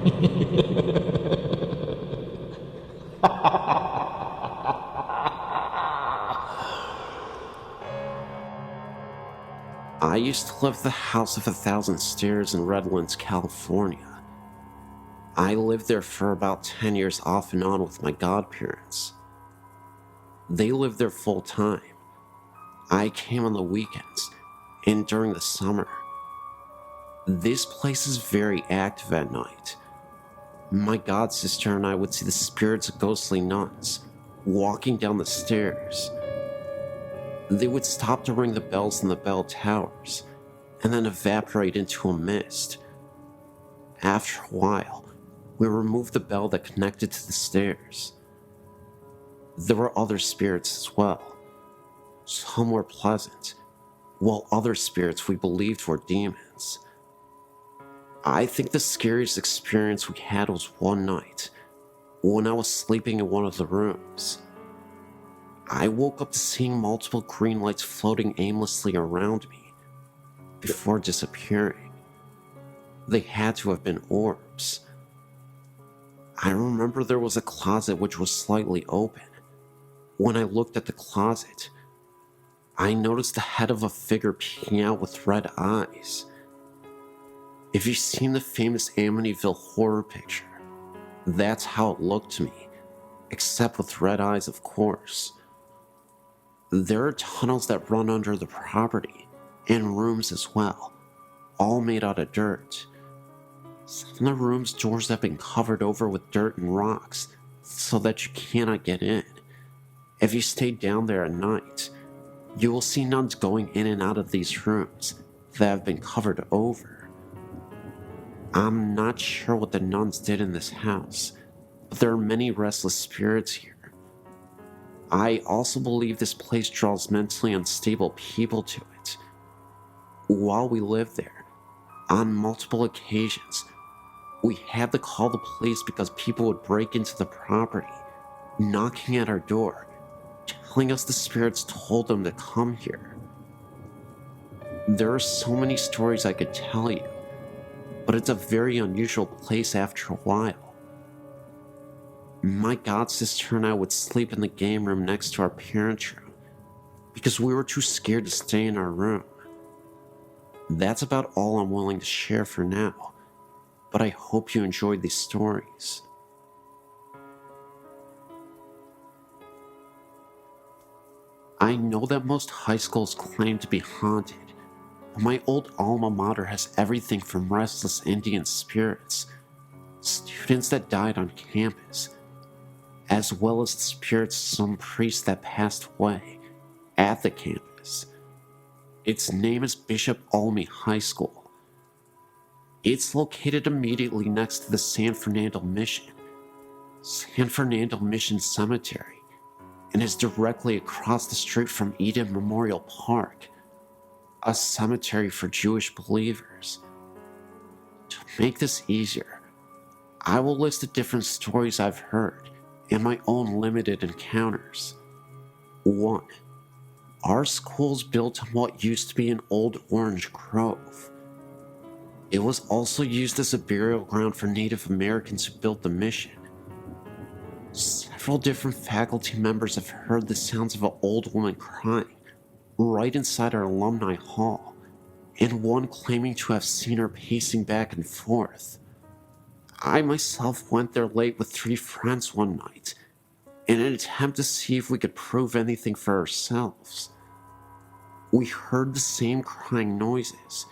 I used to live at the House of 1,000 Stairs in Redlands, California. I lived there for about 10 years off and on with my godparents. They lived there full time. I came on the weekends and during the summer. This place is very active at night. My godsister and I would see the spirits of ghostly nuns walking down the stairs. They would stop to ring the bells in the bell towers and then evaporate into a mist. After a while, we removed the bell that connected to the stairs. There were other spirits as well. Some were pleasant, while other spirits we believed were demons. I think the scariest experience we had was one night when I was sleeping in one of the rooms. I woke up to seeing multiple green lights floating aimlessly around me before disappearing. They had to have been orbs. I remember there was a closet which was slightly open. When I looked at the closet, I noticed the head of a figure peeking out with red eyes. If you've seen the famous Amityville horror picture, that's how it looked to me, except with red eyes, of course. There are tunnels that run under the property, and rooms as well, all made out of dirt. Some of the rooms' doors have been covered over with dirt and rocks, so that you cannot get in. If you stay down there at night, you will see nuns going in and out of these rooms that have been covered over. I'm not sure what the nuns did in this house, but there are many restless spirits here. I also believe this place draws mentally unstable people to it. While we lived there, on multiple occasions, we had to call the police because people would break into the property, knocking at our door, telling us the spirits told them to come here. There are so many stories I could tell you, but it's a very unusual place after a while. My godsister and I would sleep in the game room next to our parents' room because we were too scared to stay in our room. That's about all I'm willing to share for now, but I hope you enjoyed these stories. I know that most high schools claim to be haunted, but my old alma mater has everything from restless Indian spirits, students that died on campus, as well as the spirits of some priest that passed away at the campus. Its name is Bishop Olney High School. It's located immediately next to the San Fernando Mission Cemetery, and is directly across the street from Eden Memorial Park, a cemetery for Jewish believers. To make this easier, I will list the different stories I've heard and my own limited encounters. 1. Our school's built on what used to be an old orange grove. It was also used as a burial ground for Native Americans who built the mission. Several different faculty members have heard the sounds of an old woman crying right inside our alumni hall, and one claiming to have seen her pacing back and forth. I myself went there late with 3 friends one night in an attempt to see if we could prove anything for ourselves. We heard the same crying noises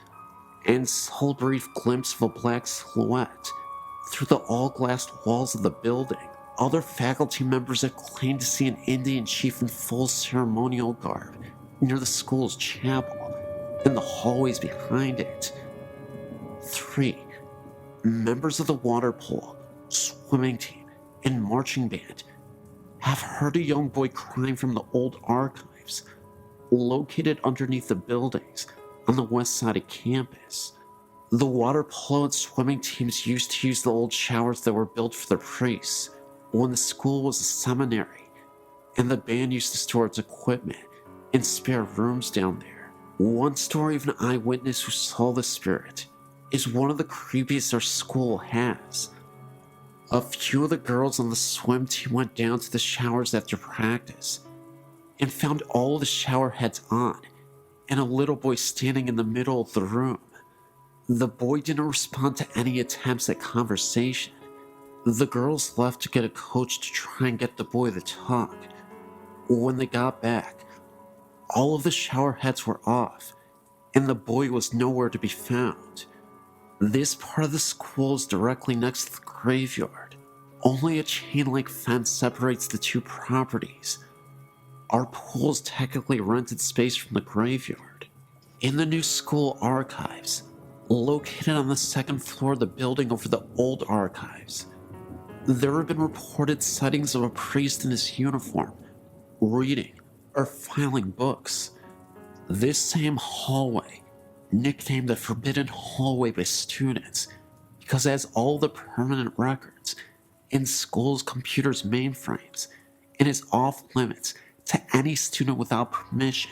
and saw a brief glimpse of a black silhouette through the all-glassed walls of the building. Other faculty members have claimed to see an Indian chief in full ceremonial garb near the school's chapel and the hallways behind it. 3. Members of the water polo, swimming team, and marching band have heard a young boy crying from the old archives located underneath the buildings on the west side of campus. The water polo and swimming teams used to use the old showers that were built for the priests when the school was a seminary, and the band used to store its equipment in spare rooms down there. One story of an eyewitness who saw the spirit is one of the creepiest our school has. A few of the girls on the swim team went down to the showers after practice and found all the shower heads on and a little boy standing in the middle of the room. The boy didn't respond to any attempts at conversation. The girls left to get a coach to try and get the boy to talk. When they got back, all of the shower heads were off, and the boy was nowhere to be found. This part of the school is directly next to the graveyard. Only a chain-link fence separates the two properties. Our pool is technically rented space from the graveyard. In the new school archives, located on the second floor of the building over the old archives, there have been reported sightings of a priest in his uniform, reading or filing books. This same hallway, nicknamed the Forbidden Hallway by students, because it has all the permanent records in school's computer's mainframes and is off limits to any student without permission,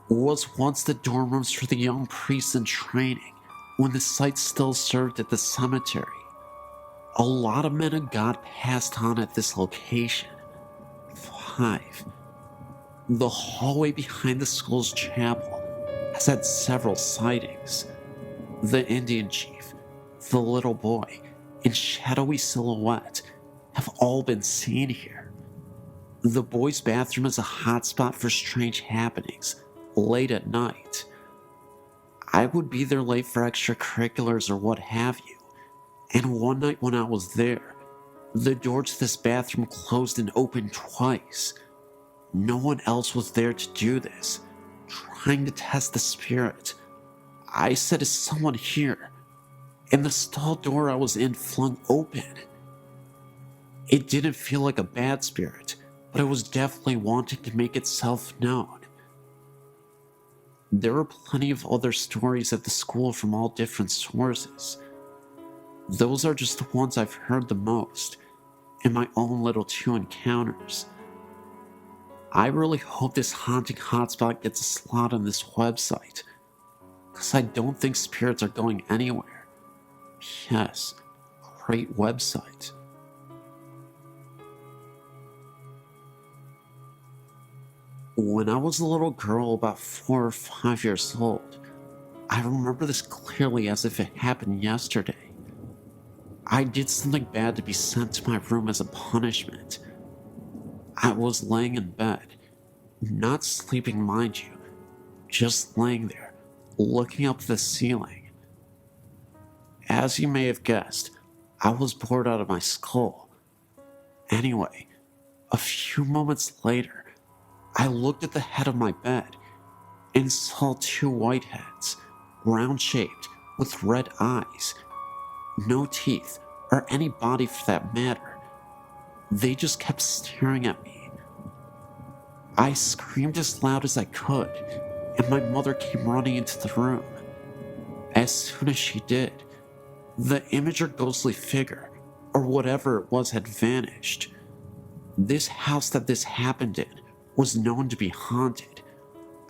was once the dorm rooms for the young priests in training when the site still served at the cemetery. A lot of men of God passed on at this location. 5. The hallway behind the school's chapel has had several sightings. The Indian chief, the little boy, and shadowy silhouette have all been seen here. The boys' bathroom is a hotspot for strange happenings late at night. I would be there late for extracurriculars or what have you, and one night when I was there, the door to this bathroom closed and opened twice. No one else was there to do this, trying to test the spirit. I said, "Is someone here?" And the stall door I was in flung open. It didn't feel like a bad spirit, but it was definitely wanting to make itself known. There are plenty of other stories at the school from all different sources. Those are just the ones I've heard the most, in my own little 2 encounters. I really hope this haunting hotspot gets a slot on this website, because I don't think spirits are going anywhere. Yes, great website. When I was a little girl, about 4 or 5 years old, I remember this clearly as if it happened yesterday. I did something bad to be sent to my room as a punishment. I was laying in bed, not sleeping, mind you, just laying there, looking up at the ceiling. As you may have guessed, I was bored out of my skull. Anyway, a few moments later, I looked at the head of my bed and saw 2 white heads, round-shaped, with red eyes. No teeth, or any body for that matter. They just kept staring at me. I screamed as loud as I could, and my mother came running into the room. As soon as she did, the image or ghostly figure, or whatever it was, had vanished. This house that this happened in was known to be haunted.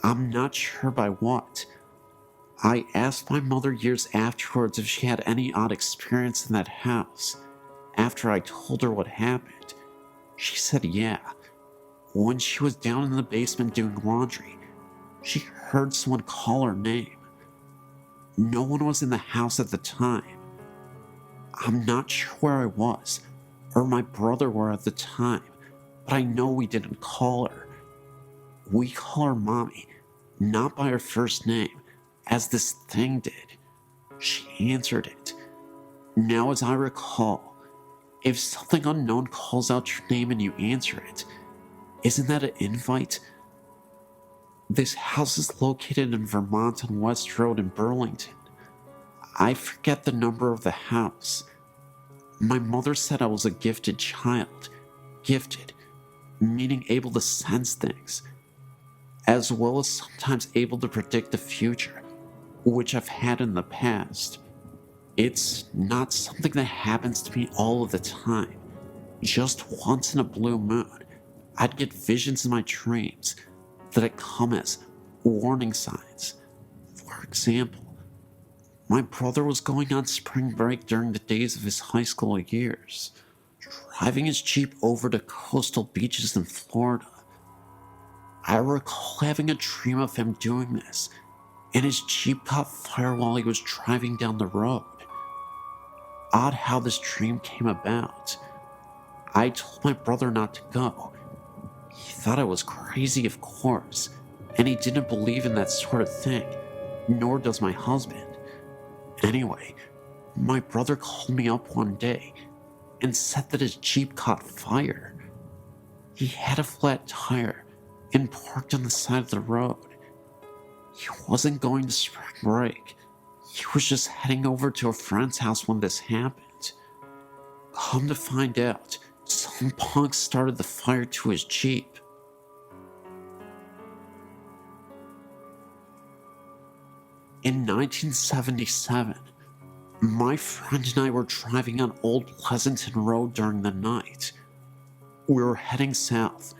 I'm not sure by what. I asked my mother years afterwards if she had any odd experience in that house. After I told her what happened, she said yeah. When she was down in the basement doing laundry, she heard someone call her name. No one was in the house at the time. I'm not sure where I was, or my brother were at the time, but I know we didn't call her. We call her Mommy, not by her first name, as this thing did. She answered it. Now, as I recall, if something unknown calls out your name and you answer it, isn't that an invite? This house is located in Vermont on West Road in Burlington. I forget the number of the house. My mother said I was a gifted child. Gifted, meaning able to sense things, as well as sometimes able to predict the future, which I've had in the past. It's not something that happens to me all of the time. Just once in a blue moon, I'd get visions in my dreams that come as warning signs. For example, my brother was going on spring break during the days of his high school years. driving his Jeep over to coastal beaches in Florida. I recall having a dream of him doing this, and his Jeep caught fire while he was driving down the road. Odd how this dream came about. I told my brother not to go. He thought I was crazy, of course, and he didn't believe in that sort of thing, nor does my husband. Anyway, my brother called me up one day and said that his Jeep caught fire. He had a flat tire and parked on the side of the road. He wasn't going to spring break. He was just heading over to a friend's house when this happened. Come to find out, some punk started the fire to his Jeep. In 1977, my friend and I were driving on Old Pleasanton Road during the night. We were heading south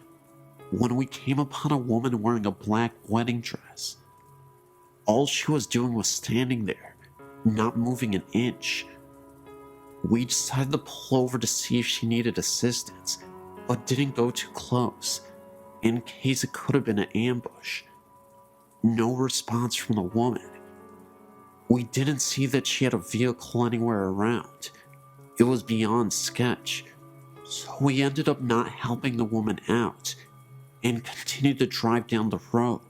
when we came upon a woman wearing a black wedding dress. All she was doing was standing there, not moving an inch. We decided to pull over to see if she needed assistance, but didn't go too close, in case it could have been an ambush. No response from the woman. We didn't see that she had a vehicle anywhere around. It was beyond sketch, so we ended up not helping the woman out and continued to drive down the road.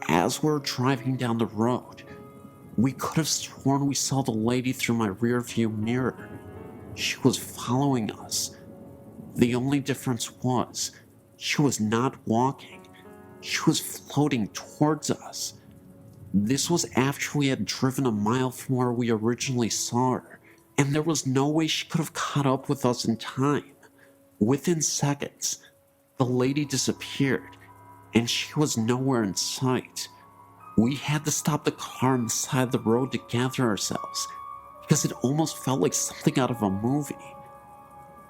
As we were driving down the road, we could have sworn we saw the lady through my rearview mirror. She was following us. The only difference was, she was not walking. She was floating towards us. This was after we had driven a mile from where we originally saw her, and there was no way she could have caught up with us in time. Within seconds, the lady disappeared, and she was nowhere in sight. We had to stop the car on the side of the road to gather ourselves, because it almost felt like something out of a movie.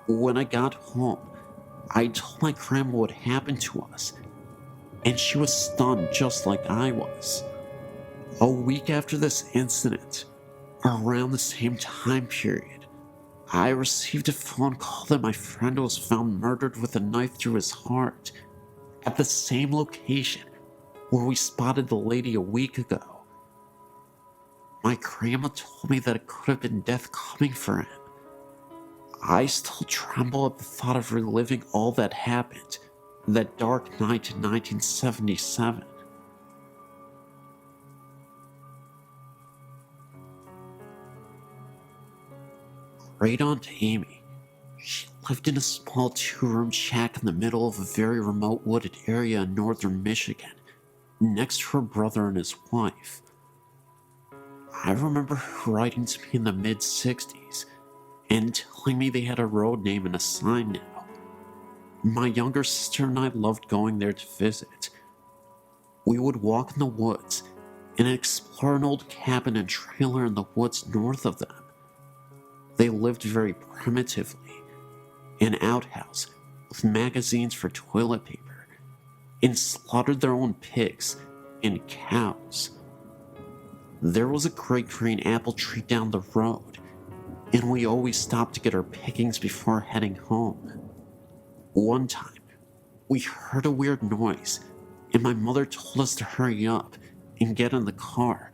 When I got home, I told my grandma what happened to us, and she was stunned just like I was. A week after this incident, around the same time period, I received a phone call that my friend was found murdered with a knife through his heart at the same location where we spotted the lady a week ago. My grandma told me that it could have been death coming for him. I still tremble at the thought of reliving all that happened that dark night in 1977. Great Aunt Amy. She lived in a small 2-room shack in the middle of a very remote wooded area in northern Michigan, next to her brother and his wife. I remember her writing to me in the mid-60s and telling me they had a road name and a sign now. My younger sister and I loved going there to visit. We would walk in the woods and explore an old cabin and trailer in the woods north of them. They lived very primitively, an outhouse with magazines for toilet paper, and slaughtered their own pigs and cows. There was a great green apple tree down the road, and we always stopped to get our pickings before heading home. One time, we heard a weird noise, and my mother told us to hurry up and get in the car.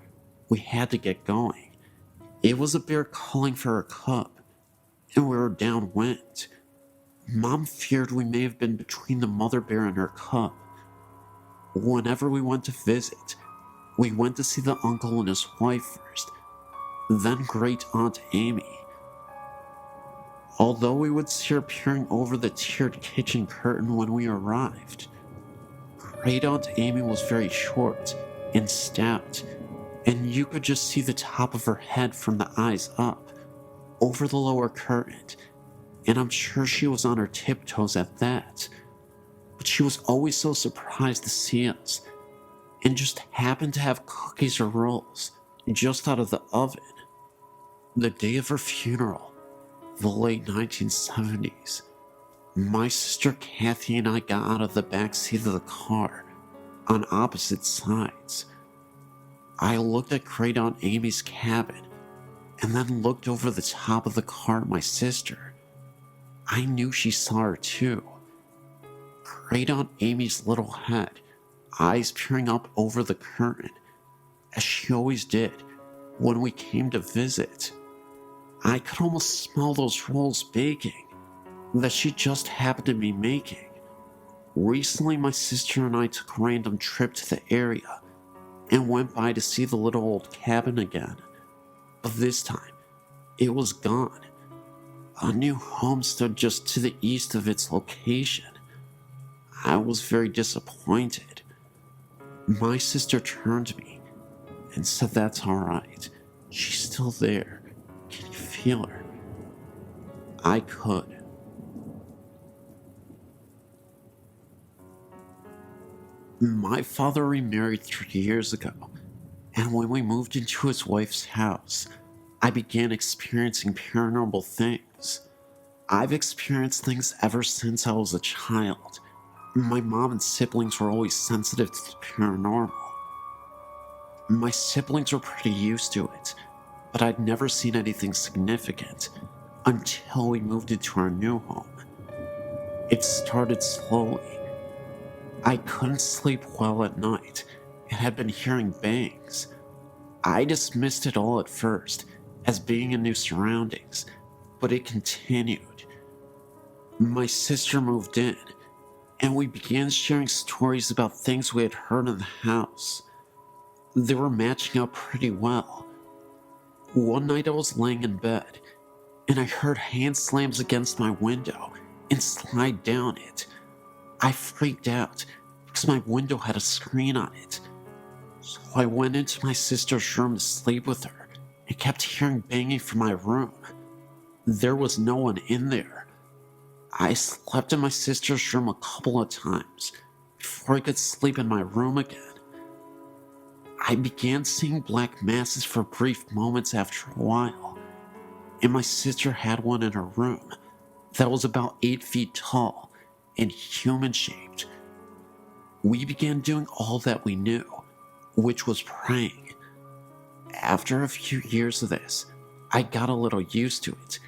We had to get going. It was a bear calling for her cub, and we were downwind. Mom feared we may have been between the mother bear and her cub. Whenever we went to visit, we went to see the uncle and his wife first, then Great Aunt Amy. Although we would see her peering over the tiered kitchen curtain when we arrived, Great Aunt Amy was very short and stout, and you could just see the top of her head from the eyes up, over the lower curtain, and I'm sure she was on her tiptoes at that. But she was always so surprised to see us, and just happened to have cookies or rolls just out of the oven. The day of her funeral, the late 1970s, my sister Kathy and I got out of the back seat of the car on opposite sides. I looked at Great Aunt Amy's cabin and then looked over the top of the car at my sister. I knew she saw her too. Right on Amy's little head, eyes peering up over the curtain, as she always did when we came to visit. I could almost smell those rolls baking that she just happened to be making. Recently, my sister and I took a random trip to the area and went by to see the little old cabin again. But this time, it was gone. A new home stood just to the east of its location. I was very disappointed. My sister turned to me and said that's alright. She's still there. Can you feel her? I could. My father remarried 3 years ago, and when we moved into his wife's house, I began experiencing paranormal things. I've experienced things ever since I was a child. My mom and siblings were always sensitive to the paranormal. My siblings were pretty used to it, but I'd never seen anything significant until we moved into our new home. It started slowly. I couldn't sleep well at night and had been hearing bangs. I dismissed it all at first as being in new surroundings, but it continued. My sister moved in, and we began sharing stories about things we had heard in the house. They were matching up pretty well. One night I was laying in bed, and I heard hand slams against my window and slide down it. I freaked out because my window had a screen on it. So I went into my sister's room to sleep with her and kept hearing banging from my room. There was no one in there. I slept in my sister's room a couple of times before I could sleep in my room again. I began seeing black masses for brief moments after a while, and my sister had one in her room that was about 8 feet tall and human-shaped. We began doing all that we knew, which was praying. After a few years of this, I got a little used to it,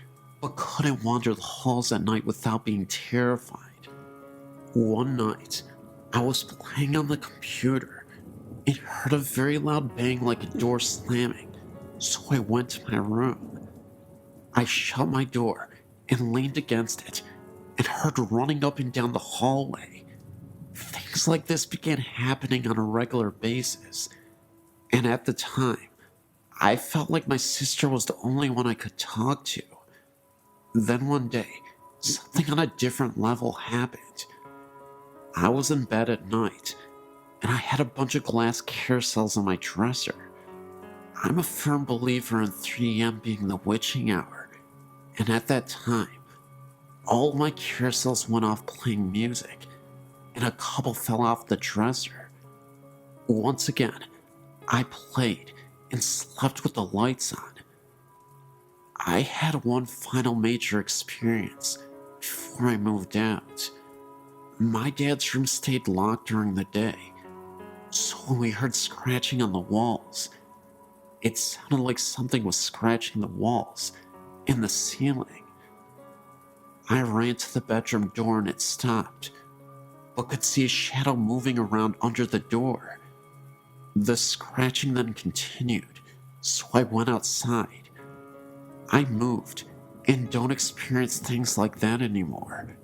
but couldn't wander the halls at night without being terrified. One night, I was playing on the computer and heard a very loud bang like a door slamming, so I went to my room. I shut my door and leaned against it and heard running up and down the hallway. Things like this began happening on a regular basis, and at the time, I felt like my sister was the only one I could talk to. Then one day, something on a different level happened. I was in bed at night, and I had a bunch of glass carousels on my dresser. I'm a firm believer in 3 a.m. being the witching hour, and at that time, all my carousels went off playing music, and a couple fell off the dresser. Once again, I played and slept with the lights on. I had one final major experience before I moved out. My dad's room stayed locked during the day, so when we heard scratching on the walls, it sounded like something was scratching the walls and the ceiling. I ran to the bedroom door and it stopped, but could see a shadow moving around under the door. The scratching then continued, so I went outside. I moved and don't experience things like that anymore,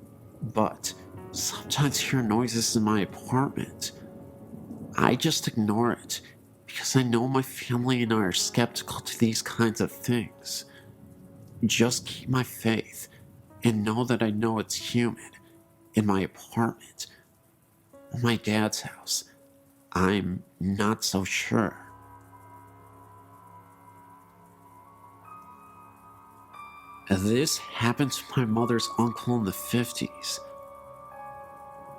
but sometimes hear noises in my apartment. I just ignore it because I know my family and I are skeptical to these kinds of things. Just keep my faith and know that I know it's human in my apartment. My dad's house, I'm not so sure. This happened to my mother's uncle in the 50s.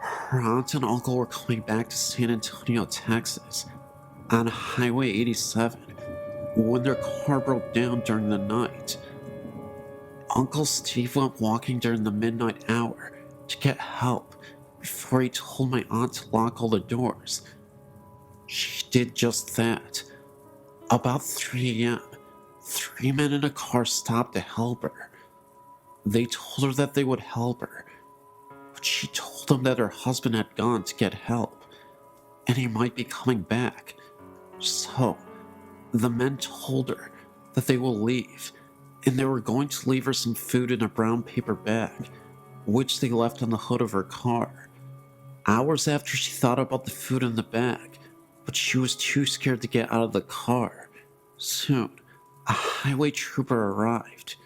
Her aunt and uncle were coming back to San Antonio, Texas, on Highway 87 when their car broke down during the night. Uncle Steve went walking during the midnight hour to get help before he told my aunt to lock all the doors. She did just that. About 3 a.m., 3 men in a car stopped to help her. They told her that they would help her, but she told them that her husband had gone to get help, and he might be coming back. So, the men told her that they will leave, and they were going to leave her some food in a brown paper bag, which they left on the hood of her car. Hours after she thought about the food in the bag, but she was too scared to get out of the car. Soon, a highway trooper arrived.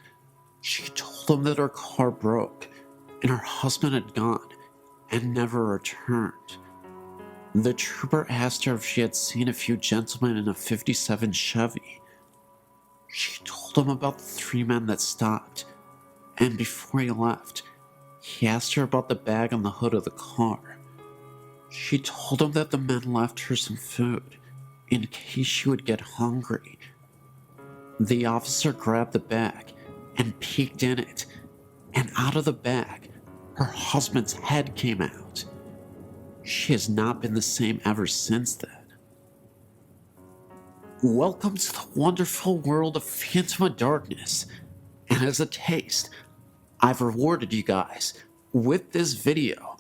She told them that her car broke, and her husband had gone and never returned. The trooper asked her if she had seen a few gentlemen in a '57 Chevy. She told him about the 3 men that stopped, and before he left, he asked her about the bag on the hood of the car. She told him that the men left her some food, in case she would get hungry. The officer grabbed the bag and peeked in it, and out of the bag, her husband's head came out. She has not been the same ever since then. Welcome to the wonderful world of PhantomOfDarkness, and as a taste, I've rewarded you guys with this video.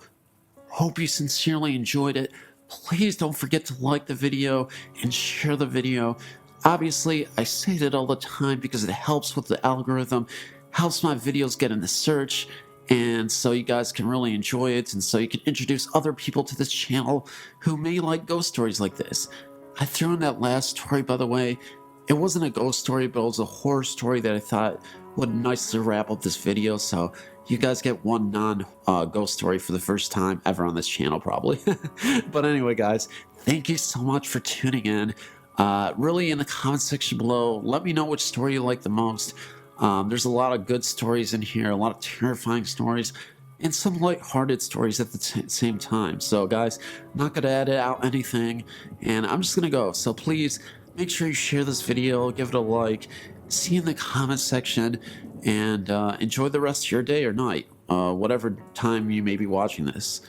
Hope you sincerely enjoyed it. Please don't forget to like the video and share the video. Obviously, I say that all the time because it helps with the algorithm, helps my videos get in the search, and so you guys can really enjoy it, and so you can introduce other people to this channel who may like ghost stories like this. I threw in that last story, by the way. It wasn't a ghost story, but it was a horror story that I thought would nicely wrap up this video, so you guys get one non-ghost story for the first time ever on this channel, probably. But anyway, guys, thank you so much for tuning in. Really, in the comment section below, let me know which story you like the most. There's a lot of good stories in here, a lot of terrifying stories, and some light-hearted stories at the same time. So, guys, not going to edit out anything, and I'm just going to go. So please, make sure you share this video, give it a like, see you in the comment section, and enjoy the rest of your day or night, whatever time you may be watching this.